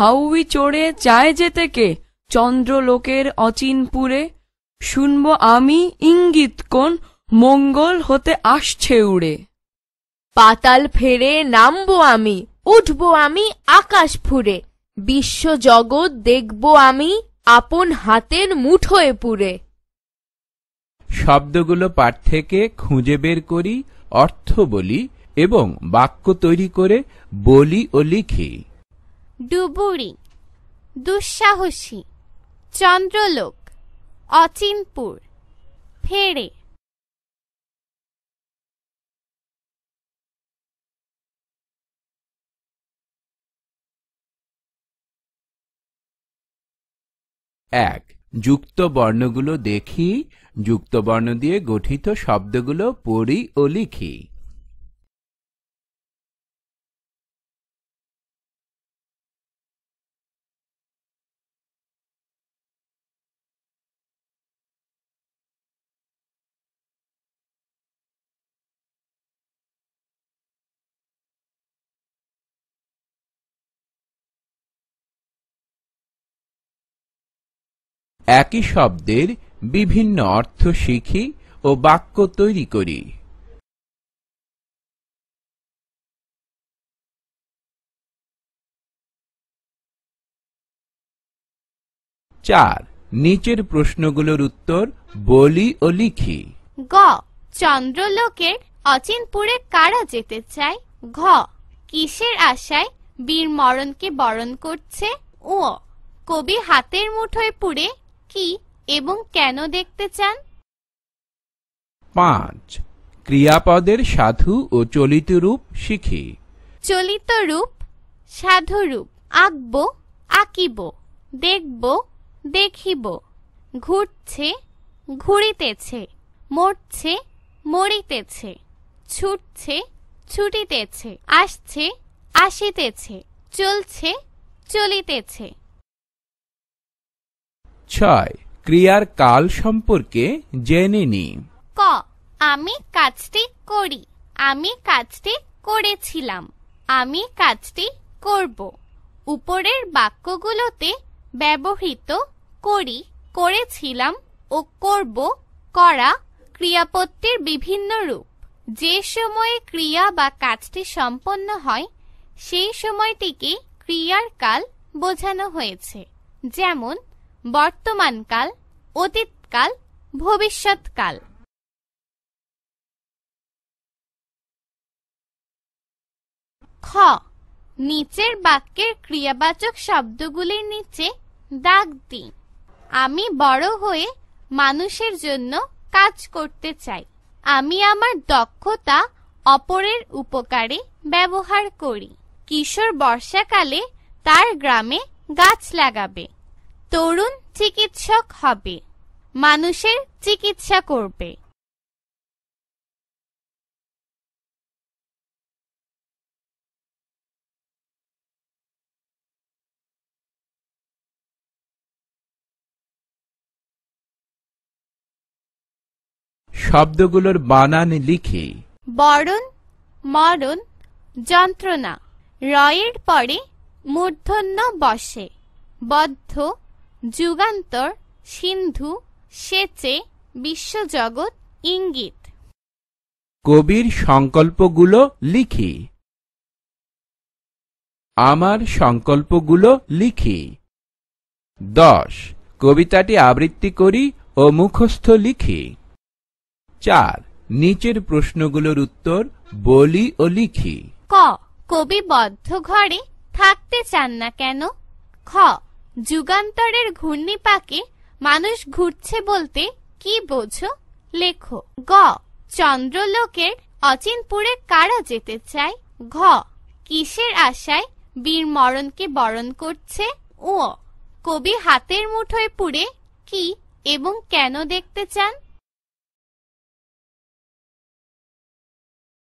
হাউই চড়ে চায় যেতে কে চন্দ্রলোকের অচিনপুরে। শুনব আমি ইঙ্গিত কোন মঙ্গল হতে আসছে উড়ে। পাতাল ফেরে নামবো আমি, উঠবো আমি আকাশ ফুঁড়ে। বিশ্ব জগৎ দেখবো আমি আপন হাতের মুঠোয় পুরে। শব্দগুলো পাঠ থেকে খুঁজে বের করি, অর্থ বলি এবং বাক্য তৈরি করে বলি ও লিখি। ডুবুরি, দুঃসাহসী, চন্দ্রলোক, অচিনপুর, ফেরে। এক, যুক্ত বর্ণগুলো দেখি, যুক্ত বর্ণ দিয়ে গঠিত শব্দগুলো পড়ি ও লিখি। একই শব্দের বিভিন্ন অর্থ শিখি ও বাক্য তৈরি করি। 4, নিচের প্রশ্নগুলোর উত্তর বলি ও লিখি। গ, চন্দ্রলোকের অচিনপুরে কারা যেতে চায়? ঘ, কিসের আশায় বীর মরণকে বরণ করছে? ও, কবি হাতের মুঠোয় পুরে কি এবং কেন দেখতে চান? 5, ক্রিয়াপদের সাধু ও চলিত রূপ শিখি। চলিত রূপ, সাধু রূপ। আঁকব, আঁকিব, দেখব, দেখিব। ঘুরছে, ঘুরিতেছে, মরছে, মরিতেছে, ছুটছে, ছুটিতেছে, আসছে, আসিতেছে, চলছে, চলিতেছে। 6, ক্রিয়ার কাল সম্পর্কে জেনে নিই। ক, আমি কাজটি করি, আমি কাজটি করেছিলাম, আমি কাজটি করব। উপরের বাক্যগুলোতে ব্যবহৃত করি, করেছিলাম ও করব, করা ক্রিয়াপদটির বিভিন্ন রূপ। যে সময়ে ক্রিয়া বা কাজটি সম্পন্ন হয় সেই সময়টিকে ক্রিয়ার কাল বোঝানো হয়েছে, যেমন বর্তমানকাল, অতীতকাল, ভবিষ্যৎকাল। খ, নিচের বাক্যের ক্রিয়াবাচক শব্দগুলির নিচে দাগ দিন। আমি বড় হয়ে মানুষের জন্য কাজ করতে চাই। আমি আমার দক্ষতা অপরের উপকারে ব্যবহার করি। কিশোর বর্ষাকালে তার গ্রামে গাছ লাগাবে। তরুণ চিকিৎসক হবে, মানুষের চিকিৎসা করবে। শব্দগুলোর বানান লিখি। বরণ, মরণ, যন্ত্রণা। রয়ের পরে মূর্ধন্য বসে। বদ্ধ, যুগান্তর, সিন্ধু, সেচে, বিশ্বজগৎ, ইঙ্গিত। কবির সংকল্পগুলো লিখি। আমার সংকল্পগুলো লিখি। 10, কবিতাটি আবৃত্তি করি ও মুখস্থ লিখি। 4, নিচের প্রশ্নগুলোর উত্তর বলি ও লিখি। ক, কবি বদ্ধ ঘরে থাকতে চান না কেন? খ, যুগান্তরের ঘূর্ণিপাকে মানুষ ঘুরছে বলতে কি বোঝো? লেখো। গ, চন্দ্রলোকের অচিনপুরে কারা যেতে চায়? ঘ, কিসের আশায় বীর মরণকে বরণ করছে? ও, কবি হাতের মুঠোয় পুরে কি এবং কেন দেখতে চান?